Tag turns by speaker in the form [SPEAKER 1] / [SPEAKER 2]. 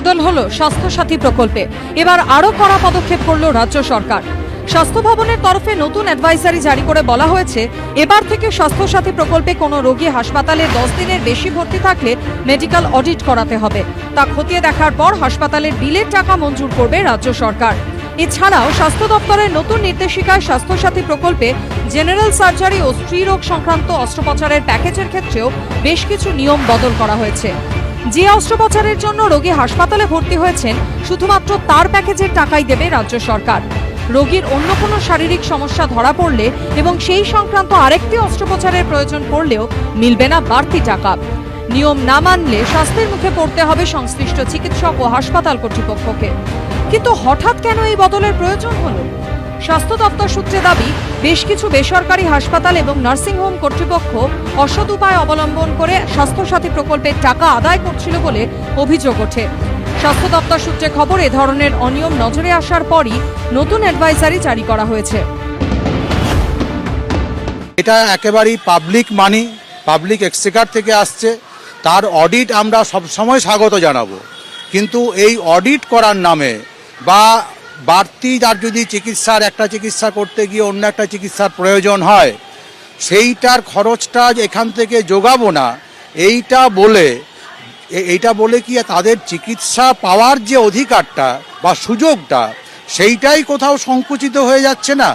[SPEAKER 1] বদল হলো স্বাস্থ্যসাথী প্রকল্পে। এবার আরো কড়া পদক্ষেপ করল রাজ্য সরকার। স্বাস্থ্য ভবনের তরফে নতুন অ্যাডভাইজারি জারি করে বলা হয়েছে, এবার থেকে স্বাস্থ্যসাথী প্রকল্পে কোনো রোগী হাসপাতালে 10 দিনের বেশি ভর্তি থাকলে মেডিকেল অডিট করাতে হবে। তা খতিয়ে দেখার পর হাসপাতালের বিলের টাকা মঞ্জুর করবে রাজ্য সরকার। এছাড়াও স্বাস্থ্য দপ্তরের নতুন নির্দেশিকায় স্বাস্থ্যসাথী প্রকল্পে জেনারেল সার্জারি ও স্ত্রীরোগ সংক্রান্ত অস্ত্রোপচারের প্যাকেজের ক্ষেত্রেও বেশ কিছু নিয়ম বদল করা হয়েছে। যে অস্ত্রোপচারের জন্য রোগী হাসপাতালে ভর্তি হয়েছেন, শুধুমাত্র তার প্যাকেজের টাকাই দেবে রাজ্য সরকার। রোগীর অন্য কোনো শারীরিক সমস্যা ধরা পড়লে এবং সেই সংক্রান্ত আরেকটি অস্ত্রোপচারের প্রয়োজন পড়লেও মিলবে না বাড়তি টাকা। নিয়ম না মানলে শাস্তির মুখে পড়তে হবে সংশ্লিষ্ট চিকিৎসক ও হাসপাতাল কর্তৃপক্ষকে। কিন্তু হঠাৎ কেন এই বদলের প্রয়োজন হলো? স্বাস্থ্য দপ্তর সূত্রে দাবি, বেশ কিছু বেসরকারি হাসপাতাল এবং নার্সিংহোম কর্তৃপক্ষ অসৎ উপায় অবলম্বন করে স্বাস্থ্যসাথী প্রকল্পের টাকা আদায় করছিল বলে অভিযোগ ওঠে। স্বাস্থ্য দপ্তর সূত্রে খবর, এ ধরনের অনিয়ম নজরে আসার পরই নতুন অ্যাডভাইজারি জারি করা হয়েছে।
[SPEAKER 2] এটা একেবারেই পাবলিক মানি, পাবলিক এক্সচেকার থেকে আসছে, তার অডিট আমরা সবসময় স্বাগত জানাবো। কিন্তু এই অডিট করার নামে বা বাড়তি তার যদি একটা চিকিৎসা করতে গিয়ে অন্য একটা চিকিৎসার প্রয়োজন হয়, সেইটার খরচটা এখান থেকে যোগাবো না, এইটা বলে কি তাদের চিকিৎসা পাওয়ার যে অধিকারটা বা সুযোগটা, সেইটাই কোথাও সংকুচিত হয়ে যাচ্ছে না?